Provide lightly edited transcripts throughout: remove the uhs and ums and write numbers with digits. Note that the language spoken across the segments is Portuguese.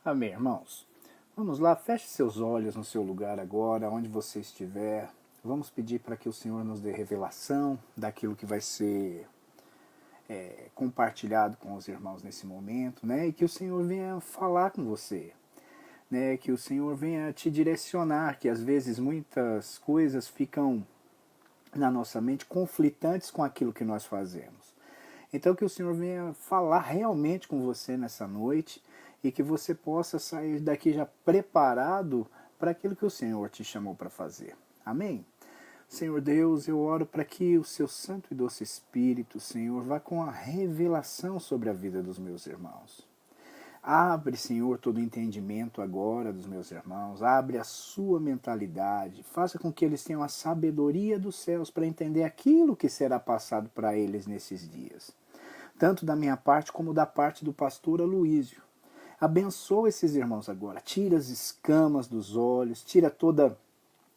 Amém, irmãos. Vamos lá, feche seus olhos no seu lugar agora, onde você estiver. Vamos pedir para que o Senhor nos dê revelação daquilo que vai ser compartilhado com os irmãos nesse momento, né? E que o Senhor venha falar com você, né? Que o Senhor venha te direcionar, que às vezes muitas coisas ficam na nossa mente conflitantes com aquilo que nós fazemos. Então que o Senhor venha falar realmente com você nessa noite e que você possa sair daqui já preparado para aquilo que o Senhor te chamou para fazer. Amém? Senhor Deus, eu oro para que o seu Santo e Doce Espírito, Senhor, vá com a revelação sobre a vida dos meus irmãos. Abre, Senhor, todo o entendimento agora dos meus irmãos, abre a sua mentalidade, faça com que eles tenham a sabedoria dos céus para entender aquilo que será passado para eles nesses dias. Tanto da minha parte como da parte do pastor Aloísio. Abençoa esses irmãos agora, tira as escamas dos olhos, tira todo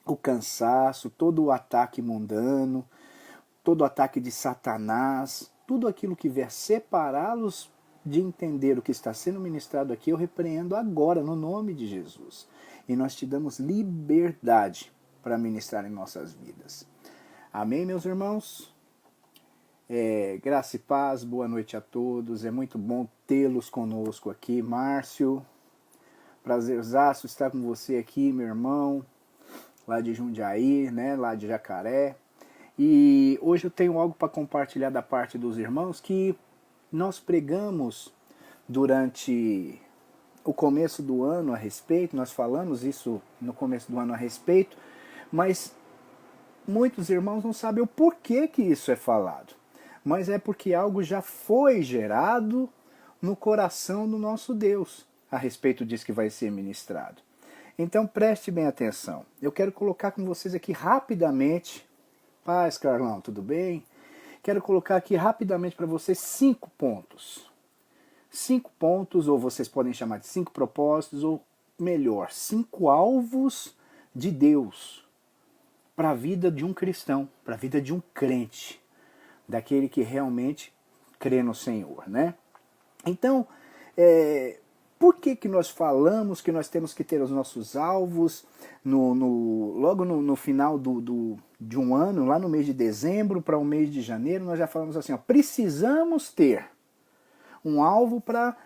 o cansaço, todo o ataque mundano, todo o ataque de Satanás, tudo aquilo que vier separá-los de entender o que está sendo ministrado aqui, eu repreendo agora no nome de Jesus. E nós te damos liberdade para ministrar em nossas vidas. Amém, meus irmãos? Graça e paz, boa noite a todos. É muito bom tê-los conosco aqui. Márcio, prazerzaço estar com você aqui, meu irmão, lá de Jundiaí, né, lá de Jacaré. E hoje eu tenho algo para compartilhar da parte dos irmãos que nós pregamos durante o começo do ano a respeito, nós falamos isso no começo do ano a respeito, mas muitos irmãos não sabem o porquê que isso é falado. Mas é porque algo já foi gerado no coração do nosso Deus a respeito disso que vai ser ministrado. Então preste bem atenção. Eu quero colocar com vocês aqui rapidamente. Paz, Carlão, tudo bem? Quero colocar aqui rapidamente para vocês 5 pontos. 5 pontos, ou vocês podem chamar de 5 propósitos, ou melhor, 5 alvos de Deus para a vida de um cristão, para a vida de um crente, daquele que realmente crê no Senhor, né? Então, por que nós falamos que nós temos que ter os nossos alvos logo no final de um ano, lá no mês de dezembro para o mês de janeiro, nós já falamos assim, ó, precisamos ter um alvo para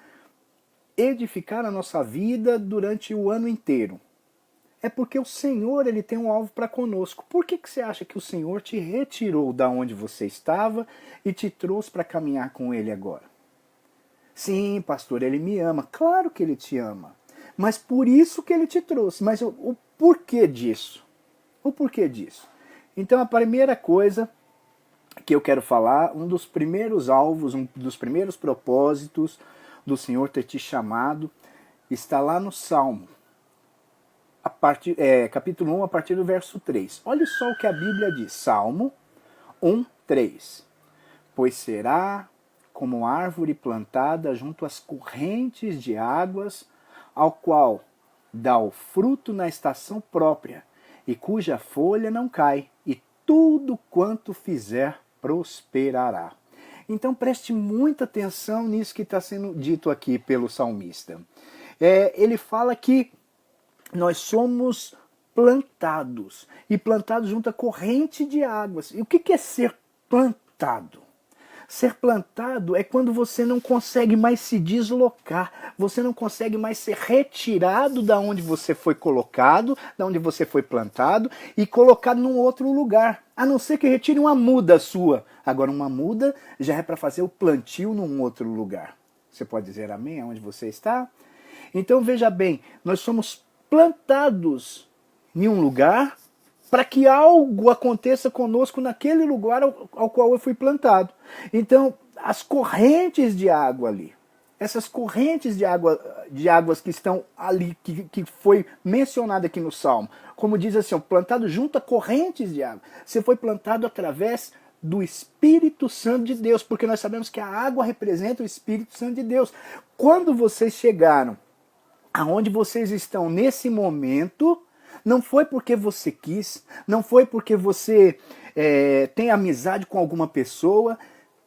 edificar a nossa vida durante o ano inteiro. É porque o Senhor ele tem um alvo para conosco. Por que você acha que o Senhor te retirou da onde você estava e te trouxe para caminhar com Ele agora? Sim, pastor, Ele me ama. Claro que Ele te ama. Mas por isso que Ele te trouxe. Mas o porquê disso? O porquê disso? Então a primeira coisa que eu quero falar, um dos primeiros alvos, um dos primeiros propósitos do Senhor ter te chamado, está lá no Salmo. Capítulo 1, a partir do verso 3. Olha só o que a Bíblia diz. Salmo 1, 3. Pois será como árvore plantada junto às correntes de águas, ao qual dá o fruto na estação própria, e cuja folha não cai, e tudo quanto fizer prosperará. Então preste muita atenção nisso que está sendo dito aqui pelo salmista. Ele fala que nós somos plantados, e plantados junto à corrente de águas. E o que é ser plantado? Ser plantado é quando você não consegue mais se deslocar, você não consegue mais ser retirado da onde você foi colocado, da onde você foi plantado, e colocado num outro lugar, a não ser que retire uma muda sua. Agora uma muda já é para fazer o plantio num outro lugar. Você pode dizer amém aonde você está? Então veja bem, nós somos plantados em um lugar para que algo aconteça conosco naquele lugar ao qual eu fui plantado. Então, as correntes de água ali, essas correntes de águas que estão ali, que foi mencionada aqui no Salmo, como diz assim, plantado junto a correntes de água. Você foi plantado através do Espírito Santo de Deus, porque nós sabemos que a água representa o Espírito Santo de Deus. Quando vocês chegaram aonde vocês estão nesse momento, não foi porque você quis, não foi porque você tem amizade com alguma pessoa,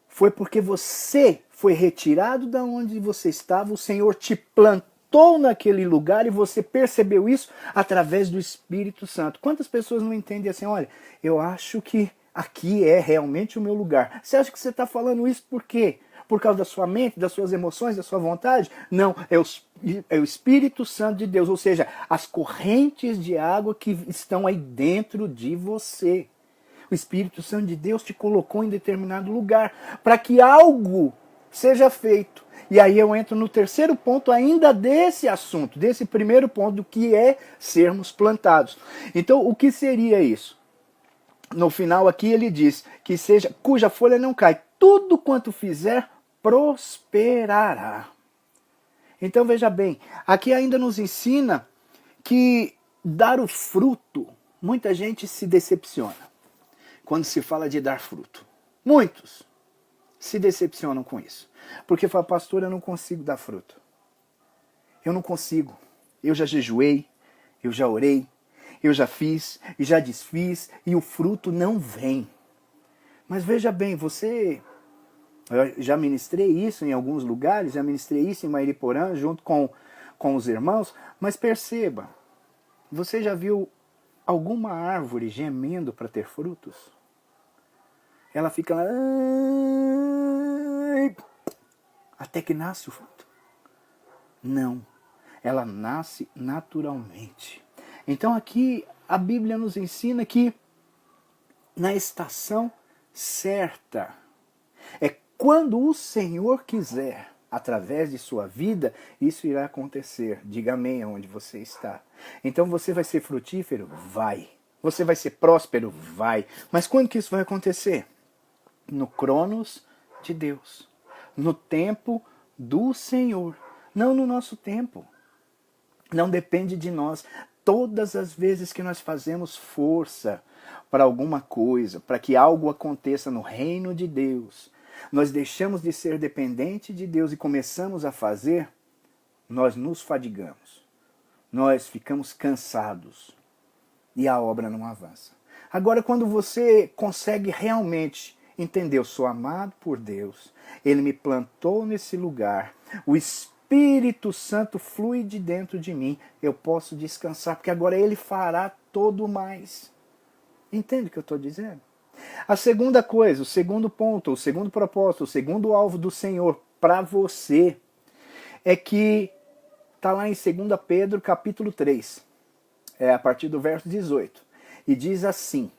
foi porque você foi retirado da onde você estava, o Senhor te plantou plantou naquele lugar e você percebeu isso através do Espírito Santo. Quantas pessoas não entendem assim, olha, eu acho que aqui é realmente o meu lugar. Você acha que você está falando isso por quê? Por causa da sua mente, das suas emoções, da sua vontade? Não, é o Espírito Santo de Deus, ou seja, as correntes de água que estão aí dentro de você. O Espírito Santo de Deus te colocou em determinado lugar para que algo seja feito. E aí eu entro no terceiro ponto ainda desse assunto, desse primeiro ponto, do que é sermos plantados. Então, o que seria isso? No final aqui ele diz que seja, cuja folha não cai, tudo quanto fizer prosperará. Então veja bem, aqui ainda nos ensina que dar o fruto, muita gente se decepciona quando se fala de dar fruto. Muitos se decepcionam com isso. Porque fala, pastor, eu não consigo dar fruto. Eu não consigo. Eu já jejuei, eu já orei, eu já fiz e já desfiz e o fruto não vem. Mas veja bem, eu já ministrei isso em alguns lugares, já ministrei isso em Mairiporã junto com os irmãos, mas perceba, você já viu alguma árvore gemendo para ter frutos? Ela fica lá até que nasce o fruto. Não, ela nasce naturalmente. Então aqui a Bíblia nos ensina que na estação certa, é quando o Senhor quiser, através de sua vida, isso irá acontecer. Diga amém onde você está. Então você vai ser frutífero? Vai. Você vai ser próspero? Vai. Mas quando que isso vai acontecer? No cronos de Deus. No tempo do Senhor. Não no nosso tempo. Não depende de nós. Todas as vezes que nós fazemos força para alguma coisa, para que algo aconteça no reino de Deus, nós deixamos de ser dependente de Deus e começamos a fazer, nós nos fadigamos. Nós ficamos cansados e a obra não avança. Agora, quando você consegue realmente entender, eu sou amado por Deus, Ele me plantou nesse lugar, o Espírito Santo flui de dentro de mim, eu posso descansar, porque agora Ele fará todo o mais. Entende o que eu estou dizendo? A segunda coisa, o segundo ponto, o segundo propósito, o segundo alvo do Senhor para você é que está lá em 2 Pedro capítulo 3, a partir do verso 18, e diz assim: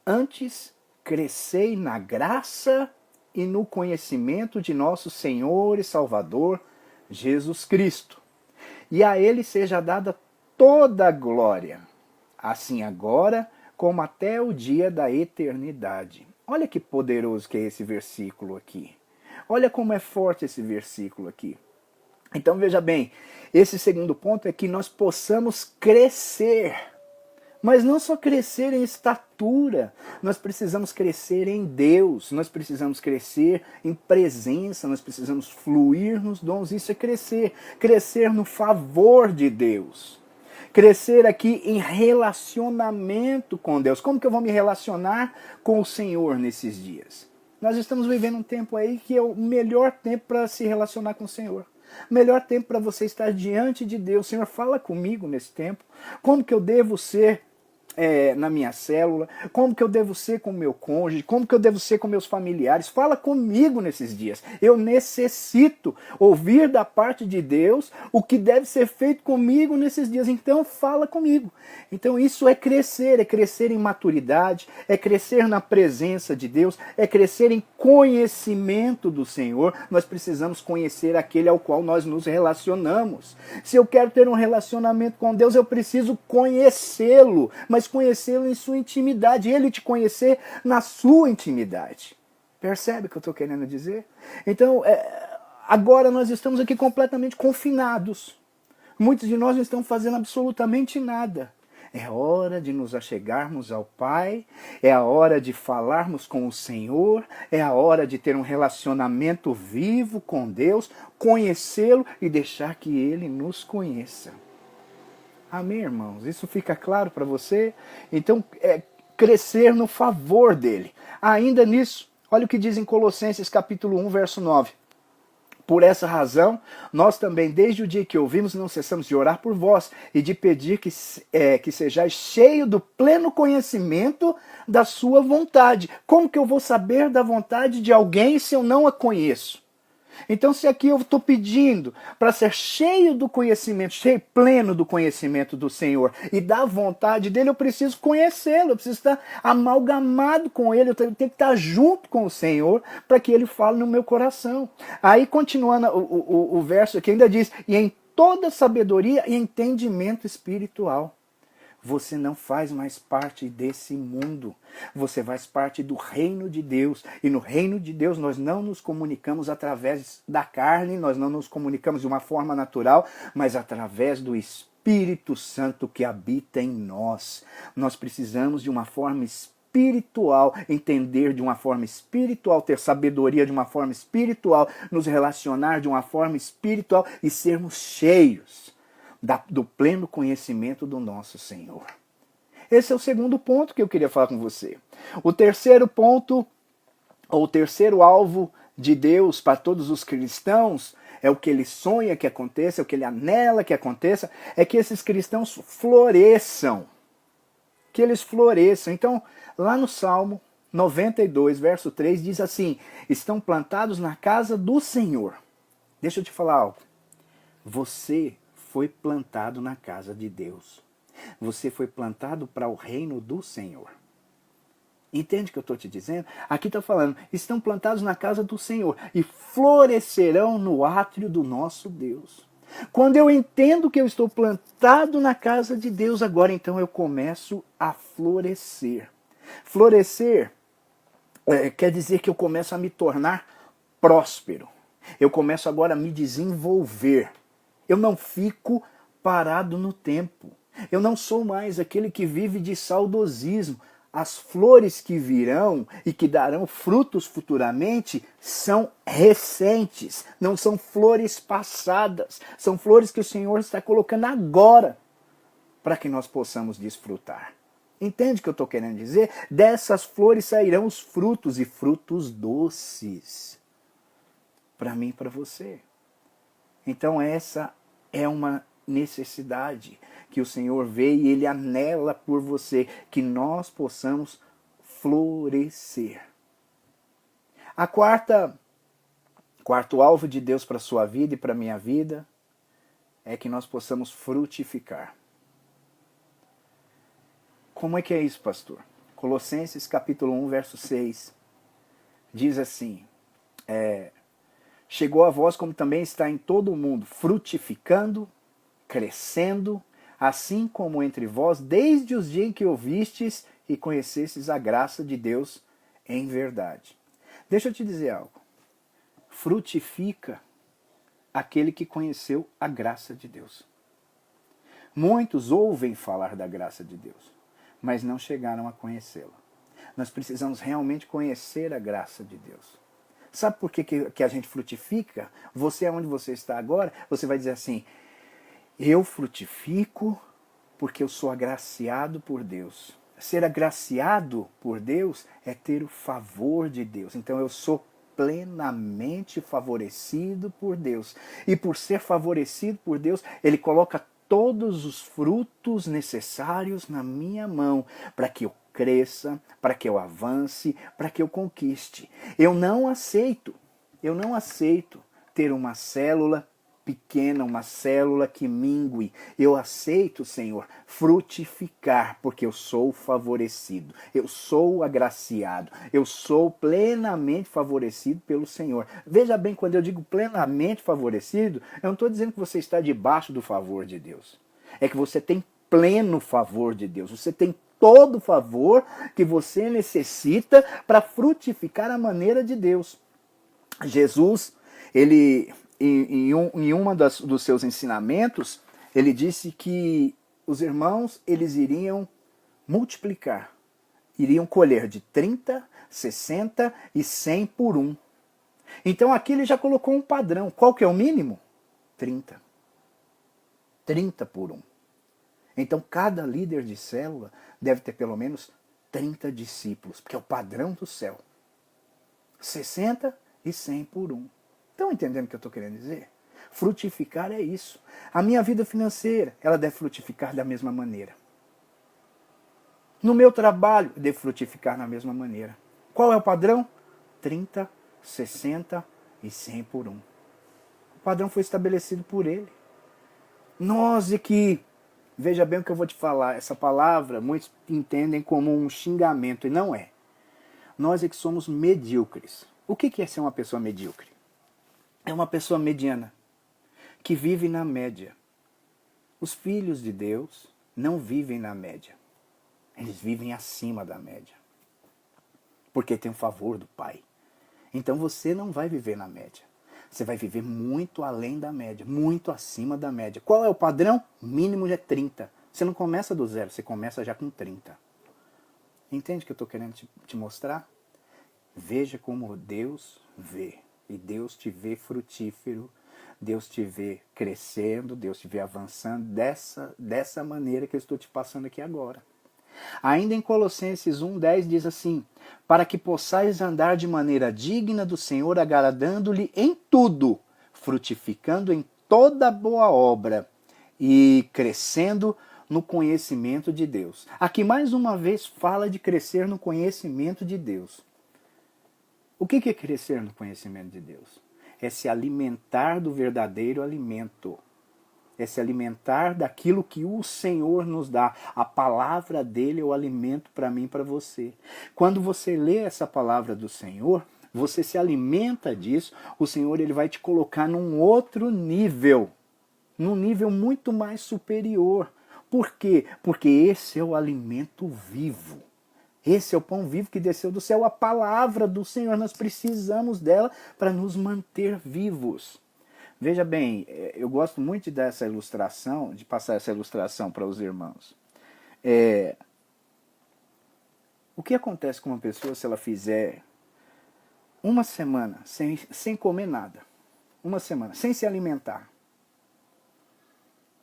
antes crescei na graça e no conhecimento de nosso Senhor e Salvador Jesus Cristo, e a Ele seja dada toda a glória, assim agora como até o dia da eternidade. Olha que poderoso que é esse versículo aqui. Olha como é forte esse versículo aqui. Então veja bem, esse segundo ponto é que nós possamos crescer. Mas não só crescer em estatura, nós precisamos crescer em Deus, nós precisamos crescer em presença, nós precisamos fluir nos dons. Isso é crescer, crescer no favor de Deus. Crescer aqui em relacionamento com Deus. Como que eu vou me relacionar com o Senhor nesses dias? Nós estamos vivendo um tempo aí que é o melhor tempo para se relacionar com o Senhor. Melhor tempo para você estar diante de Deus. Senhor, fala comigo nesse tempo. Como que eu devo ser na minha célula? Como que eu devo ser com o meu cônjuge? Como que eu devo ser com meus familiares? Fala comigo nesses dias. Eu necessito ouvir da parte de Deus o que deve ser feito comigo nesses dias. Então fala comigo. Então isso é crescer em maturidade, é crescer na presença de Deus, é crescer em conhecimento do Senhor. Nós precisamos conhecer aquele ao qual nós nos relacionamos. Se eu quero ter um relacionamento com Deus, eu preciso conhecê-lo, mas conhecê-lo em sua intimidade, Ele te conhecer na sua intimidade. Percebe o que eu estou querendo dizer? Então, agora nós estamos aqui completamente confinados. Muitos de nós não estão fazendo absolutamente nada. É hora de nos achegarmos ao Pai, é a hora de falarmos com o Senhor, é a hora de ter um relacionamento vivo com Deus, conhecê-lo e deixar que Ele nos conheça. Amém, irmãos? Isso fica claro para você? Então, crescer no favor dele. Ainda nisso, olha o que diz em Colossenses capítulo 1, verso 9. Por essa razão, nós também, desde o dia que ouvimos, não cessamos de orar por vós e de pedir que sejais cheio do pleno conhecimento da sua vontade. Como que eu vou saber da vontade de alguém se eu não a conheço? Então, se aqui eu estou pedindo para ser cheio do conhecimento, cheio pleno do conhecimento do Senhor e da vontade dele, eu preciso conhecê-lo, eu preciso estar amalgamado com ele, eu tenho que estar junto com o Senhor para que ele fale no meu coração. Aí, continuando o verso aqui, ainda diz: e em toda sabedoria e entendimento espiritual. Você não faz mais parte desse mundo. Você faz parte do reino de Deus. E no reino de Deus nós não nos comunicamos através da carne, nós não nos comunicamos de uma forma natural, mas através do Espírito Santo que habita em nós. Nós precisamos de uma forma espiritual, entender de uma forma espiritual, ter sabedoria de uma forma espiritual, nos relacionar de uma forma espiritual e sermos cheios do pleno conhecimento do nosso Senhor. Esse é o segundo ponto que eu queria falar com você. O terceiro ponto, ou o terceiro alvo de Deus para todos os cristãos, é o que ele sonha que aconteça, é o que ele anela que aconteça, é que esses cristãos floresçam. Que eles floresçam. Então, lá no Salmo 92, verso 3, diz assim: estão plantados na casa do Senhor. Deixa eu te falar algo. Você foi plantado na casa de Deus. Você foi plantado para o reino do Senhor. Entende o que eu estou te dizendo? Aqui está falando, estão plantados na casa do Senhor e florescerão no átrio do nosso Deus. Quando eu entendo que eu estou plantado na casa de Deus, agora então eu começo a florescer. Florescer quer dizer que eu começo a me tornar próspero. Eu começo agora a me desenvolver. Eu não fico parado no tempo. Eu não sou mais aquele que vive de saudosismo. As flores que virão e que darão frutos futuramente são recentes, não são flores passadas. São flores que o Senhor está colocando agora para que nós possamos desfrutar. Entende o que eu estou querendo dizer? Dessas flores sairão os frutos, e frutos doces. Para mim e para você. Então essa é uma necessidade que o Senhor vê e Ele anela por você, que nós possamos florescer. Quarto alvo de Deus para a sua vida e para a minha vida é que nós possamos frutificar. Como é que é isso, pastor? Colossenses capítulo 1, verso 6, diz assim: chegou a vós como também está em todo o mundo, frutificando, crescendo, assim como entre vós, desde os dias em que ouvistes e conhecestes a graça de Deus em verdade. Deixa eu te dizer algo. Frutifica aquele que conheceu a graça de Deus. Muitos ouvem falar da graça de Deus, mas não chegaram a conhecê-la. Nós precisamos realmente conhecer a graça de Deus. Sabe por que a gente frutifica? Você, onde você está agora, você vai dizer assim: eu frutifico porque eu sou agraciado por Deus. Ser agraciado por Deus é ter o favor de Deus. Então eu sou plenamente favorecido por Deus. E por ser favorecido por Deus, Ele coloca todos os frutos necessários na minha mão para que eu cresça, para que eu avance, para que eu conquiste. Eu não aceito ter uma célula pequena, uma célula que mingue. Eu aceito, Senhor, frutificar, porque eu sou favorecido, eu sou agraciado, eu sou plenamente favorecido pelo Senhor. Veja bem, quando eu digo plenamente favorecido, eu não estou dizendo que você está debaixo do favor de Deus. É que você tem pleno favor de Deus, você tem todo o favor que você necessita para frutificar a maneira de Deus. Jesus, ele, em uma dos seus ensinamentos, ele disse que os irmãos, eles iriam multiplicar, iriam colher de 30, 60 e 100 por um. Então aqui ele já colocou um padrão. Qual que é o mínimo? 30. 30 por um. Então cada líder de célula deve ter pelo menos 30 discípulos, porque é o padrão do céu. 60 e 100 por um. Estão entendendo o que eu estou querendo dizer? Frutificar é isso. A minha vida financeira, ela deve frutificar da mesma maneira. No meu trabalho, deve frutificar da mesma maneira. Qual é o padrão? 30, 60 e 100 por 1. O padrão foi estabelecido por ele. Nós é que, veja bem o que eu vou te falar, essa palavra muitos entendem como um xingamento, e não é. Nós é que somos medíocres. O que é ser uma pessoa medíocre? É uma pessoa mediana, que vive na média. Os filhos de Deus não vivem na média. Eles vivem acima da média. Porque tem o favor do Pai. Então você não vai viver na média. Você vai viver muito além da média, muito acima da média. Qual é o padrão? Mínimo é 30. Você não começa do zero, você começa já com 30. Entende o que eu estou querendo te mostrar? Veja como Deus vê. E Deus te vê frutífero, Deus te vê crescendo, Deus te vê avançando dessa maneira que eu estou te passando aqui agora. Ainda em Colossenses 1,10 diz assim: para que possais andar de maneira digna do Senhor, agradando-lhe em tudo, frutificando em toda boa obra e crescendo no conhecimento de Deus. Aqui mais uma vez fala de crescer no conhecimento de Deus. O que é crescer no conhecimento de Deus? É se alimentar do verdadeiro alimento. É se alimentar daquilo que o Senhor nos dá. A palavra dele é o alimento para mim e para você. Quando você lê essa palavra do Senhor, você se alimenta disso, o Senhor ele vai te colocar num outro nível. Num nível muito mais superior. Por quê? Porque esse é o alimento vivo. Esse é o pão vivo que desceu do céu, a palavra do Senhor. Nós precisamos dela para nos manter vivos. Veja bem, eu gosto muito dessa ilustração, de passar essa ilustração para os irmãos. O que acontece com uma pessoa se ela fizer uma semana sem comer nada? Uma semana, sem se alimentar.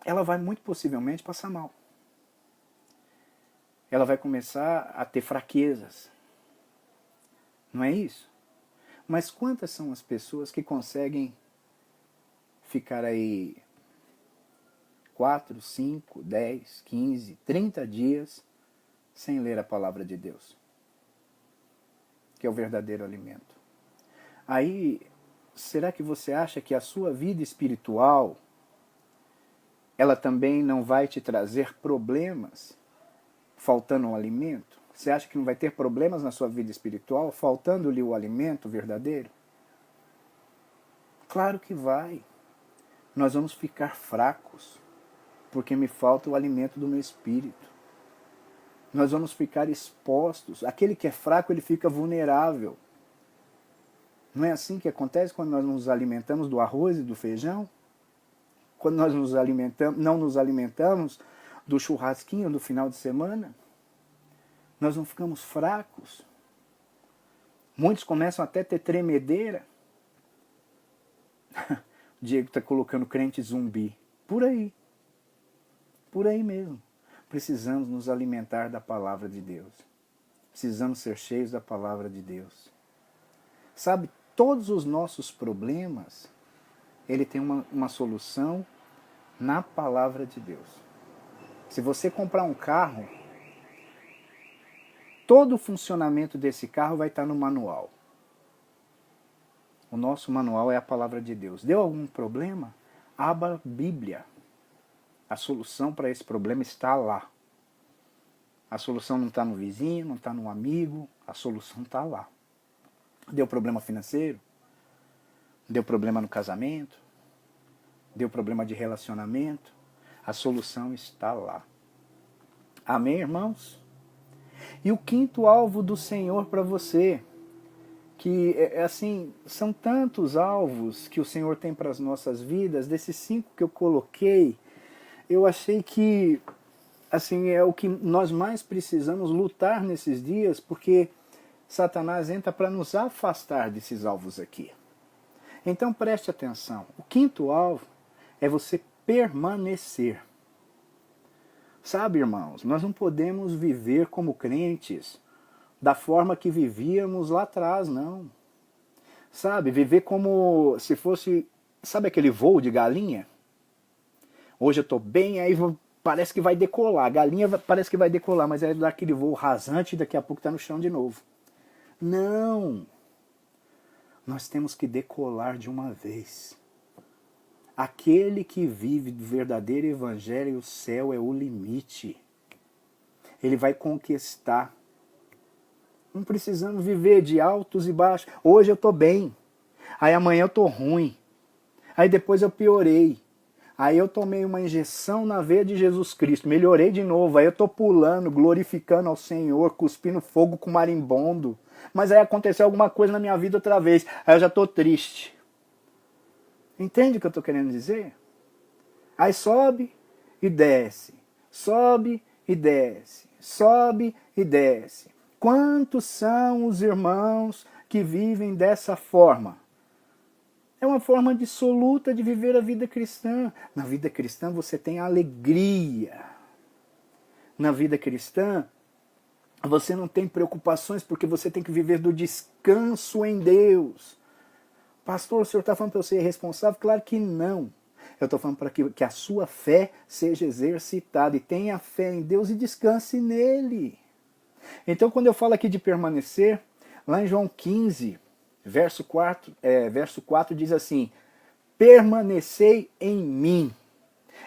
Ela vai muito possivelmente passar mal. Ela vai começar a ter fraquezas. Não é isso? Mas quantas são as pessoas que conseguem ficar aí 4, 5, 10, 15, 30 dias sem ler a palavra de Deus? Que é o verdadeiro alimento. Aí, será que você acha que a sua vida espiritual ela também não vai te trazer problemas faltando um alimento? Você acha que não vai ter problemas na sua vida espiritual faltando-lhe o alimento verdadeiro? Claro que vai. Nós vamos ficar fracos, porque me falta o alimento do meu espírito. Nós vamos ficar expostos. Aquele que é fraco, ele fica vulnerável. Não é assim que acontece quando nós nos alimentamos do arroz e do feijão? Quando nós não nos alimentamos do churrasquinho do final de semana? Nós não ficamos fracos. Muitos começam até a ter tremedeira. O Diego está colocando crente zumbi. Por aí. Por aí mesmo. Precisamos nos alimentar da palavra de Deus. Precisamos ser cheios da palavra de Deus. Sabe, todos os nossos problemas, ele tem uma solução na palavra de Deus. Se você comprar um carro, todo o funcionamento desse carro vai estar no manual. O nosso manual é a palavra de Deus. Deu algum problema? Abra a Bíblia. A solução para esse problema está lá. A solução não está no vizinho, não está no amigo. A solução está lá. Deu problema financeiro? Deu problema no casamento? Deu problema de relacionamento? A solução está lá. Amém, irmãos? E o quinto alvo do Senhor para você, que assim, são tantos alvos que o Senhor tem para as nossas vidas, desses 5 que eu coloquei, eu achei que assim, é o que nós mais precisamos lutar nesses dias, porque Satanás entra para nos afastar desses alvos aqui. Então preste atenção, o quinto alvo é você permanecer. Sabe, irmãos, nós não podemos viver como crentes da forma que vivíamos lá atrás, não. Sabe? Viver como se fosse, sabe aquele voo de galinha? Hoje eu tô bem, aí parece que vai decolar. A galinha parece que vai decolar, mas é daquele voo rasante e daqui a pouco tá no chão de novo. Não! Nós temos que decolar de uma vez. Aquele que vive do verdadeiro evangelho, o céu é o limite. Ele vai conquistar. Não precisamos viver de altos e baixos. Hoje eu tô bem. Aí amanhã eu tô ruim. Aí depois eu piorei. Aí eu tomei uma injeção na veia de Jesus Cristo. Melhorei de novo. Aí eu tô pulando, glorificando ao Senhor, cuspindo fogo com marimbondo. Mas aí aconteceu alguma coisa na minha vida outra vez. Aí eu já tô triste. Entende o que eu tô querendo dizer? Aí sobe e desce. Sobe e desce. Sobe e desce. Quantos são os irmãos que vivem dessa forma? É uma forma dissoluta de viver a vida cristã. Na vida cristã você tem alegria. Na vida cristã você não tem preocupações porque você tem que viver do descanso em Deus. Pastor, o senhor está falando para eu ser responsável? Claro que não. Eu estou falando para que a sua fé seja exercitada e tenha fé em Deus e descanse nele. Então quando eu falo aqui de permanecer, lá em João 15, verso 4 diz assim: permanecei em mim,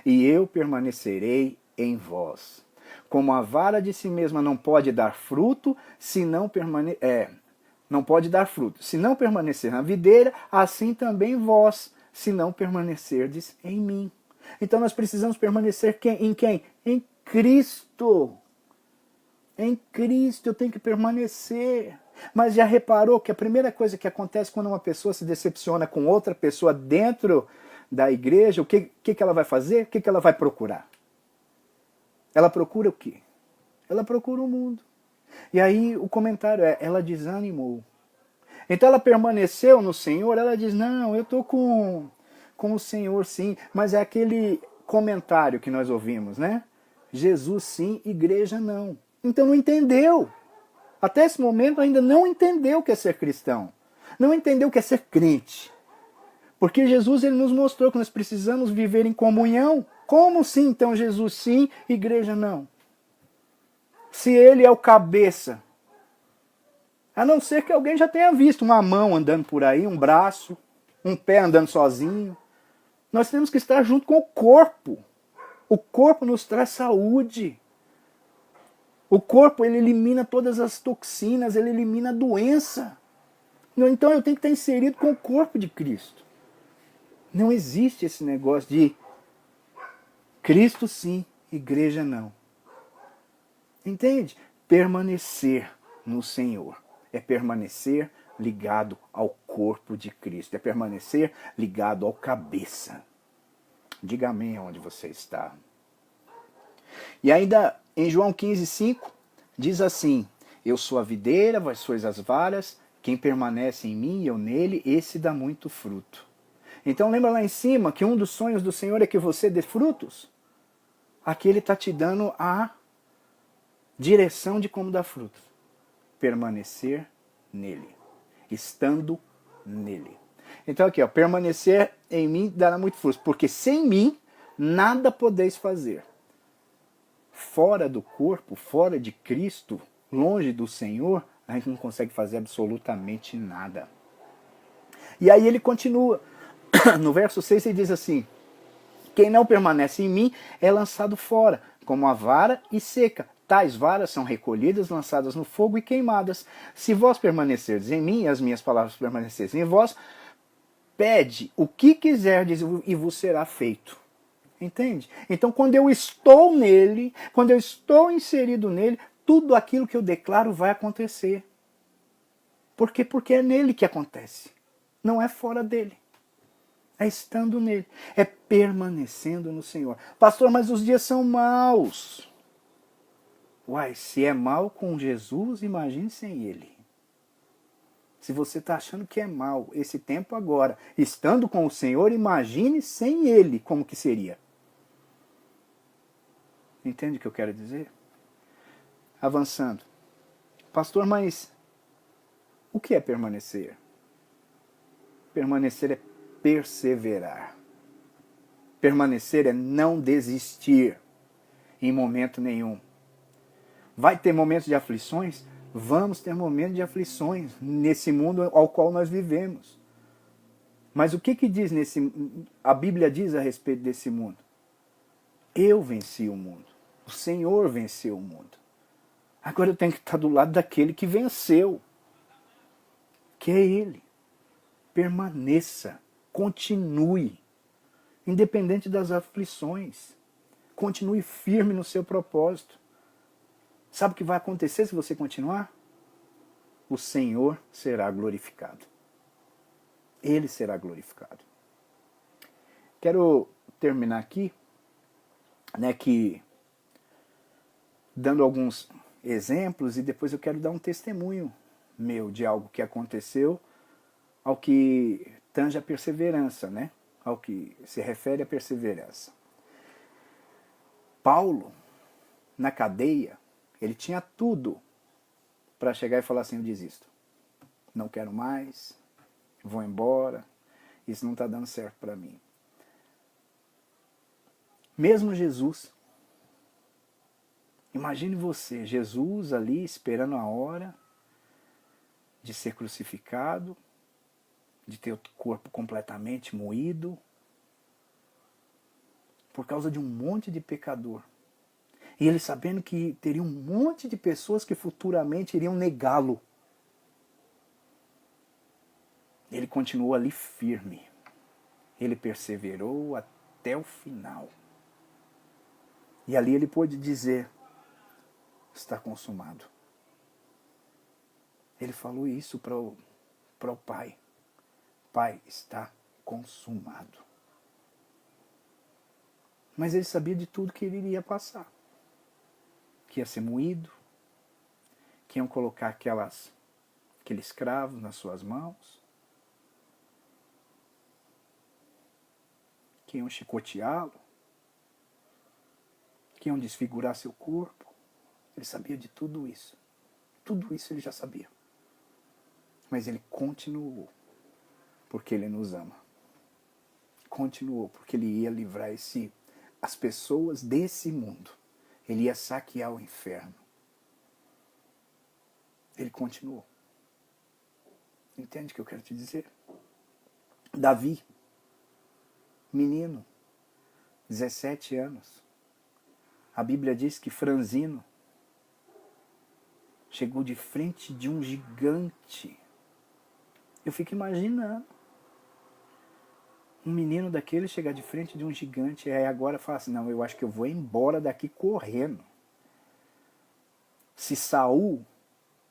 e eu permanecerei em vós. Como a vara de si mesma não pode dar fruto, não pode dar fruto. Se não permanecer na videira, assim também vós, se não permanecerdes em mim. Então nós precisamos permanecer em quem? Em Cristo. Em Cristo eu tenho que permanecer. Mas já reparou que a primeira coisa que acontece quando uma pessoa se decepciona com outra pessoa dentro da igreja, o que ela vai fazer? O que ela vai procurar? Ela procura o quê? Ela procura o mundo. E aí o comentário é, ela desanimou. Então ela permaneceu no Senhor, ela diz, não, eu estou com o Senhor sim, mas é aquele comentário que nós ouvimos, né? Jesus sim, igreja não. Então não entendeu. Até esse momento ainda não entendeu o que é ser cristão. Não entendeu o que é ser crente. Porque Jesus ele nos mostrou que nós precisamos viver em comunhão. Como sim, então, Jesus sim, igreja não? Se ele é o cabeça, a não ser que alguém já tenha visto uma mão andando por aí, um braço, um pé andando sozinho. Nós temos que estar junto com o corpo. O corpo nos traz saúde. O corpo ele elimina todas as toxinas, ele elimina a doença. Então eu tenho que estar inserido com o corpo de Cristo. Não existe esse negócio de Cristo sim, igreja não. Entende? Permanecer no Senhor é permanecer ligado ao corpo de Cristo, é permanecer ligado ao cabeça. Diga amém onde você está. E ainda em João 15,5 diz assim: eu sou a videira, vós sois as varas, quem permanece em mim e eu nele, esse dá muito fruto. Então lembra lá em cima que um dos sonhos do Senhor é que você dê frutos? Aqui ele está te dando a direção de como dar frutos. Permanecer nele. Estando nele. Então aqui, ó, permanecer em mim dará muito fruto, porque sem mim nada podeis fazer. Fora do corpo, fora de Cristo, longe do Senhor, a gente não consegue fazer absolutamente nada. E aí ele continua. No verso 6 ele diz assim: quem não permanece em mim é lançado fora, como a vara e seca. Tais varas são recolhidas, lançadas no fogo e queimadas. Se vós permanecerdes em mim, e as minhas palavras permanecerem em vós, pede o que quiserdes e vos será feito. Entende? Então quando eu estou nele, quando eu estou inserido nele, tudo aquilo que eu declaro vai acontecer. Por quê? Porque é nele que acontece. Não é fora dele. É estando nele. É permanecendo no Senhor. Pastor, mas os dias são maus. Uai, se é mal com Jesus, imagine sem ele. Se você está achando que é mal esse tempo agora, estando com o Senhor, imagine sem ele como que seria. Entende o que eu quero dizer? Avançando. Pastor, mas o que é permanecer? Permanecer é perseverar. Permanecer é não desistir em momento nenhum. Vai ter momentos de aflições? Vamos ter momentos de aflições nesse mundo ao qual nós vivemos. Mas o que diz a Bíblia diz a respeito desse mundo? Eu venci o mundo. O Senhor venceu o mundo. Agora eu tenho que estar do lado daquele que venceu, que é Ele. Permaneça, continue, independente das aflições. Continue firme no seu propósito. Sabe o que vai acontecer se você continuar? O Senhor será glorificado. Ele será glorificado. Quero terminar aqui, dando alguns exemplos, e depois eu quero dar um testemunho meu de algo que aconteceu ao que tange a perseverança, ao que se refere à perseverança. Paulo, na cadeia, ele tinha tudo para chegar e falar assim: eu desisto, não quero mais, vou embora, isso não está dando certo para mim. Mesmo Jesus, imagine você, Jesus ali esperando a hora de ser crucificado, de ter o corpo completamente moído, por causa de um monte de pecador. E ele sabendo que teria um monte de pessoas que futuramente iriam negá-lo. Ele continuou ali firme. Ele perseverou até o final. E ali ele pôde dizer: está consumado. Ele falou isso para o Pai. Pai, está consumado. Mas ele sabia de tudo que ele iria passar. Que ia ser moído, que iam colocar aqueles cravos nas suas mãos, que iam chicoteá-lo, que iam desfigurar seu corpo. Ele sabia de tudo isso. Tudo isso ele já sabia. Mas ele continuou, porque ele nos ama. Continuou, porque ele ia livrar as pessoas desse mundo. Ele ia saquear o inferno. Ele continuou. Entende o que eu quero te dizer? Davi, menino, 17 anos. A Bíblia diz que franzino chegou de frente de um gigante. Eu fico imaginando um menino daquele chegar de frente de um gigante e aí agora fala assim: não, eu acho que eu vou embora daqui correndo. Se Saul,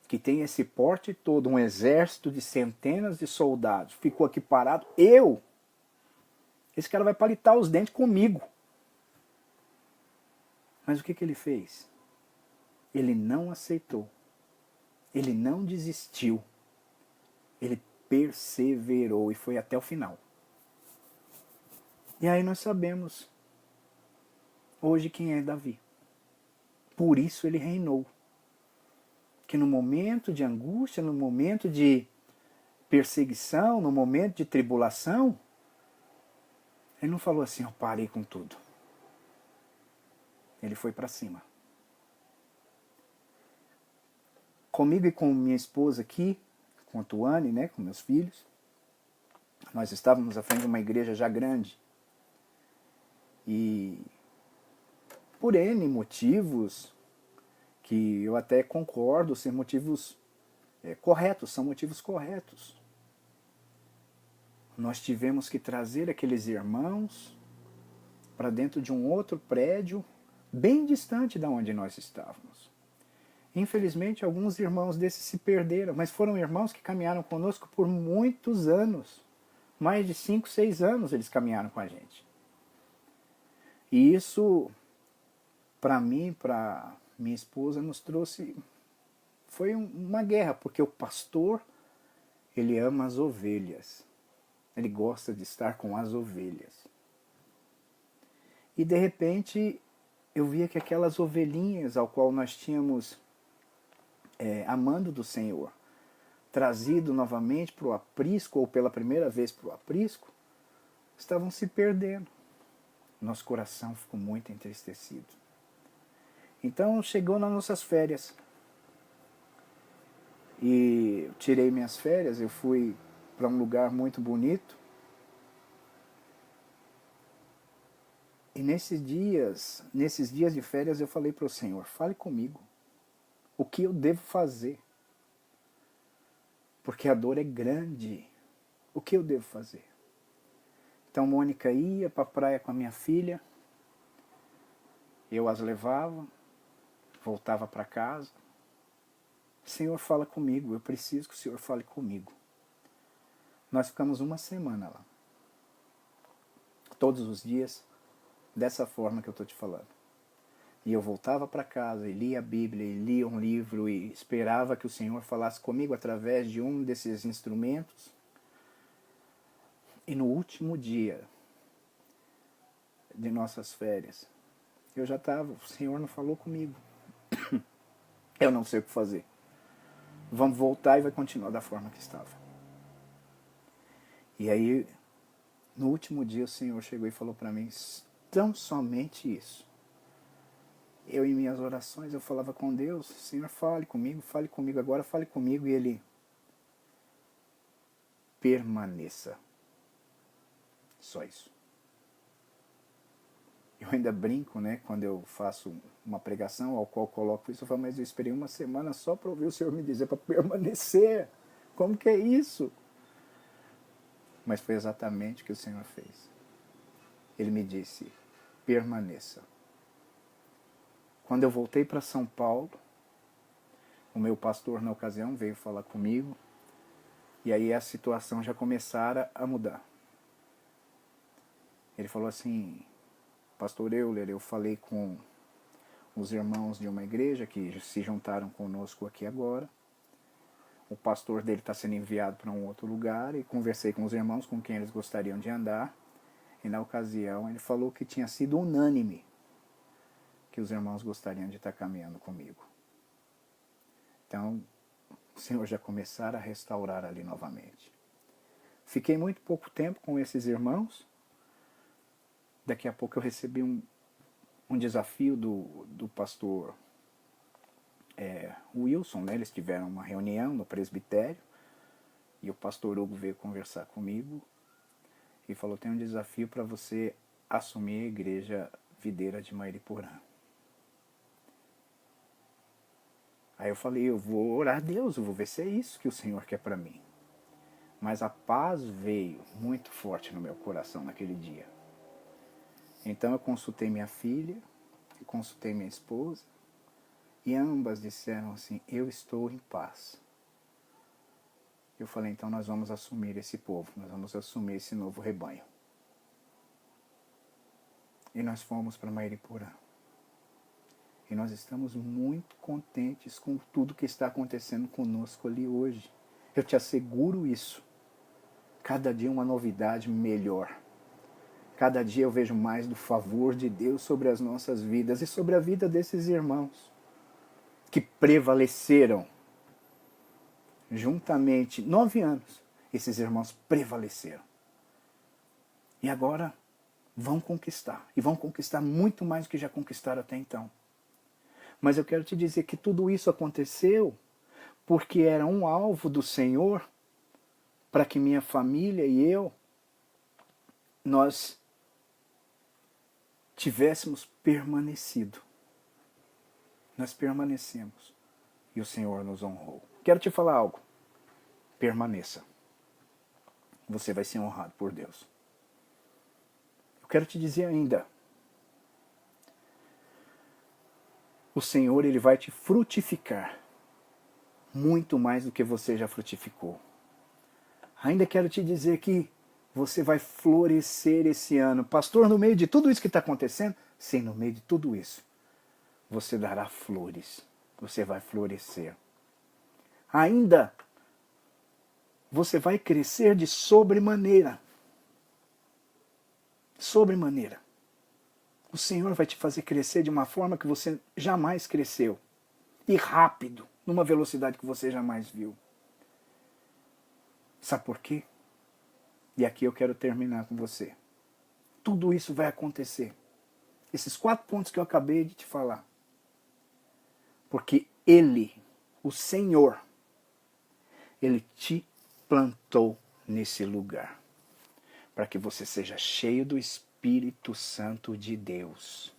que tem esse porte todo, um exército de centenas de soldados, ficou aqui parado, esse cara vai palitar os dentes comigo. Mas o que ele fez? Ele não aceitou. Ele não desistiu. Ele perseverou e foi até o final. E aí nós sabemos hoje quem é Davi. Por isso ele reinou. Que no momento de angústia, no momento de perseguição, no momento de tribulação, ele não falou assim: eu parei com tudo. Ele foi para cima. Comigo e com minha esposa aqui, com a Tuane, com meus filhos, nós estávamos à frente de uma igreja já grande. E por N motivos, que eu até concordo ser motivos corretos, são motivos corretos. Nós tivemos que trazer aqueles irmãos para dentro de um outro prédio, bem distante de onde nós estávamos. Infelizmente, alguns irmãos desses se perderam, mas foram irmãos que caminharam conosco por muitos anos. Mais de 5, 6 anos eles caminharam com a gente. E isso, para mim, para minha esposa, nos trouxe... Foi uma guerra, porque o pastor, ele ama as ovelhas. Ele gosta de estar com as ovelhas. E de repente, eu via que aquelas ovelhinhas ao qual nós tínhamos amando do Senhor, trazido novamente para o aprisco, ou pela primeira vez para o aprisco, estavam se perdendo. Nosso coração ficou muito entristecido. Então chegou nas nossas férias. E eu tirei minhas férias, eu fui para um lugar muito bonito. E nesses dias de férias eu falei para o Senhor, fale comigo. O que eu devo fazer? Porque a dor é grande. O que eu devo fazer? Então Mônica ia para a praia com a minha filha. Eu as levava, voltava para casa. Senhor, fala comigo, eu preciso que o Senhor fale comigo. Nós ficamos uma semana lá. Todos os dias, dessa forma que eu estou te falando. E eu voltava para casa e lia a Bíblia, e lia um livro e esperava que o Senhor falasse comigo através de um desses instrumentos. E no último dia de nossas férias, eu já estava, o Senhor não falou comigo. Eu não sei o que fazer. Vamos voltar e vai continuar da forma que estava. E aí, no último dia, o Senhor chegou e falou para mim, tão somente isso. Eu, em minhas orações, eu falava com Deus, Senhor, fale comigo agora, fale comigo. E Ele, permaneça. Só isso. Eu ainda brinco, né, quando eu faço uma pregação ao qual coloco isso, eu falo, mas eu esperei uma semana só para ouvir o Senhor me dizer para permanecer. Como que é isso? Mas foi exatamente o que o Senhor fez. Ele me disse, permaneça. Quando eu voltei para São Paulo, o meu pastor na ocasião veio falar comigo, e aí a situação já começara a mudar. Ele falou assim, Pastor Euler, eu falei com os irmãos de uma igreja que se juntaram conosco aqui agora. O pastor dele está sendo enviado para um outro lugar e conversei com os irmãos com quem eles gostariam de andar. E na ocasião ele falou que tinha sido unânime que os irmãos gostariam de estar caminhando comigo. Então, o Senhor já começara a restaurar ali novamente. Fiquei muito pouco tempo com esses irmãos. Daqui a pouco eu recebi um desafio do pastor Wilson, né? Eles tiveram uma reunião no presbitério e o pastor Hugo veio conversar comigo e falou, tem um desafio para você assumir a igreja videira de Mairiporã. Aí eu falei, eu vou orar a Deus, eu vou ver se é isso que o Senhor quer para mim. Mas a paz veio muito forte no meu coração naquele dia. Então eu consultei minha filha, consultei minha esposa, e ambas disseram assim, eu estou em paz. Eu falei, então nós vamos assumir esse povo, nós vamos assumir esse novo rebanho. E nós fomos para Mairiporã. E nós estamos muito contentes com tudo que está acontecendo conosco ali hoje. Eu te asseguro isso. Cada dia uma novidade melhor. Cada dia eu vejo mais do favor de Deus sobre as nossas vidas e sobre a vida desses irmãos que prevaleceram. Juntamente, 9 anos, esses irmãos prevaleceram. E agora vão conquistar. E vão conquistar muito mais do que já conquistaram até então. Mas eu quero te dizer que tudo isso aconteceu porque era um alvo do Senhor para que minha família e eu, nós tivéssemos permanecido. Nós permanecemos e o Senhor nos honrou. Quero te falar algo. Permaneça. Você vai ser honrado por Deus. Eu quero te dizer ainda. O Senhor, Ele vai te frutificar muito mais do que você já frutificou. Ainda quero te dizer que você vai florescer esse ano. Pastor, no meio de tudo isso que está acontecendo, sim, no meio de tudo isso, você dará flores. Você vai florescer. Ainda, você vai crescer de sobremaneira. Sobremaneira. O Senhor vai te fazer crescer de uma forma que você jamais cresceu. E rápido, numa velocidade que você jamais viu. Sabe por quê? E aqui eu quero terminar com você. Tudo isso vai acontecer. Esses 4 pontos que eu acabei de te falar. Porque Ele, o Senhor, Ele te plantou nesse lugar. Para que você seja cheio do Espírito Santo de Deus.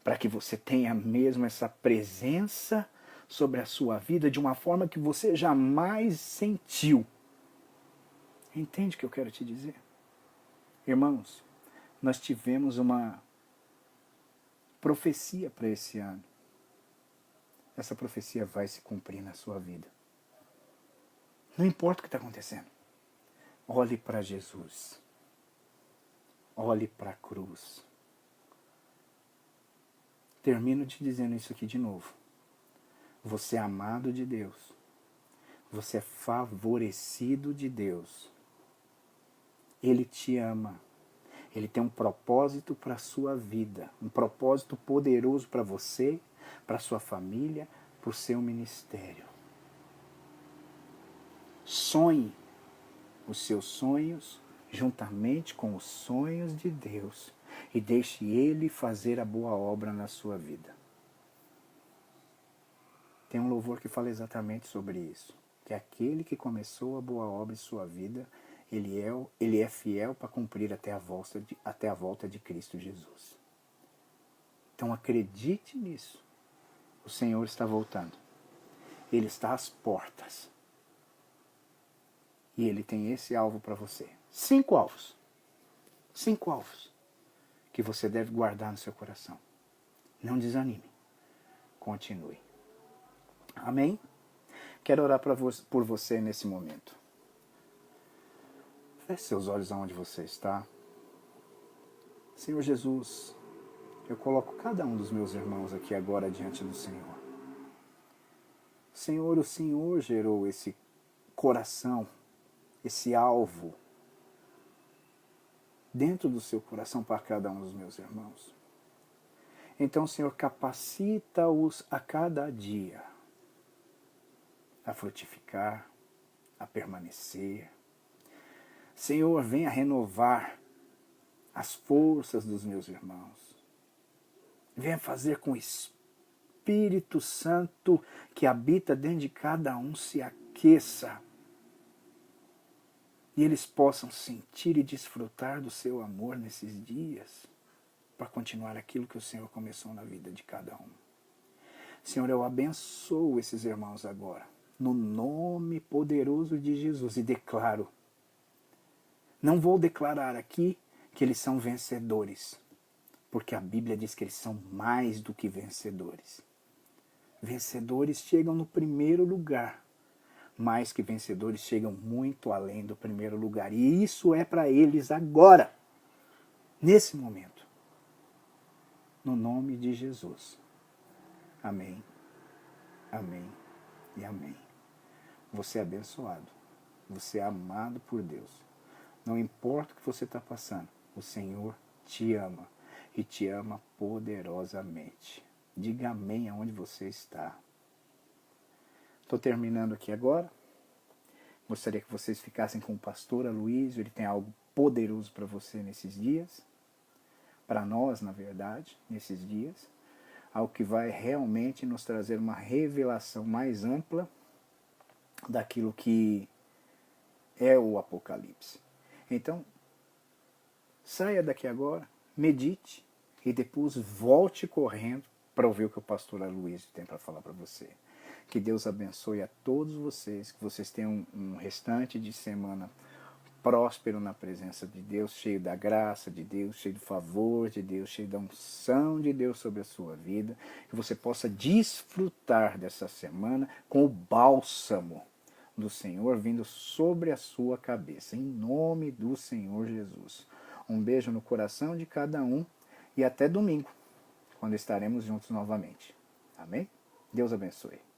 Para que você tenha mesmo essa presença sobre a sua vida de uma forma que você jamais sentiu. Entende o que eu quero te dizer? Irmãos, nós tivemos uma profecia para esse ano. Essa profecia vai se cumprir na sua vida. Não importa o que está acontecendo. Olhe para Jesus. Olhe para a cruz. Termino te dizendo isso aqui de novo. Você é amado de Deus. Você é favorecido de Deus. Ele te ama. Ele tem um propósito para a sua vida. Um propósito poderoso para você, para a sua família, para o seu ministério. Sonhe os seus sonhos juntamente com os sonhos de Deus e deixe Ele fazer a boa obra na sua vida. Tem um louvor que fala exatamente sobre isso, que aquele que começou a boa obra em sua vida, ele é fiel para cumprir até a volta de Cristo Jesus. Então acredite nisso. O Senhor está voltando. Ele está às portas. E Ele tem esse alvo para você. 5 alvos. 5 alvos. Que você deve guardar no seu coração. Não desanime. Continue. Amém? Quero orar por você nesse momento. Feche seus olhos aonde você está. Senhor Jesus, eu coloco cada um dos meus irmãos aqui agora diante do Senhor. Senhor, o Senhor gerou esse coração, esse alvo, dentro do seu coração para cada um dos meus irmãos. Então, Senhor, capacita-os a cada dia a frutificar, a permanecer. Senhor, venha renovar as forças dos meus irmãos. Venha fazer com o Espírito Santo que habita dentro de cada um se aqueça. E eles possam sentir e desfrutar do seu amor nesses dias, para continuar aquilo que o Senhor começou na vida de cada um. Senhor, eu abençoo esses irmãos agora, no nome poderoso de Jesus, e declaro, não vou declarar aqui que eles são vencedores, porque a Bíblia diz que eles são mais do que vencedores. Vencedores chegam no primeiro lugar, mais que vencedores chegam muito além do primeiro lugar. E isso é para eles agora, nesse momento. No nome de Jesus. Amém, amém e amém. Você é abençoado. Você é amado por Deus. Não importa o que você está passando, o Senhor te ama e te ama poderosamente. Diga amém aonde você está. Estou terminando aqui agora. Gostaria que vocês ficassem com o pastor Aloysio. Ele tem algo poderoso para você nesses dias. Para nós, na verdade, nesses dias. Algo que vai realmente nos trazer uma revelação mais ampla daquilo que é o Apocalipse. Então, saia daqui agora, medite e depois volte correndo para ouvir o que o pastor Aloysio tem para falar para você. Que Deus abençoe a todos vocês, que vocês tenham um restante de semana próspero na presença de Deus, cheio da graça de Deus, cheio do favor de Deus, cheio da unção de Deus sobre a sua vida, que você possa desfrutar dessa semana com o bálsamo do Senhor vindo sobre a sua cabeça, em nome do Senhor Jesus. Um beijo no coração de cada um e até domingo, quando estaremos juntos novamente. Amém? Deus abençoe.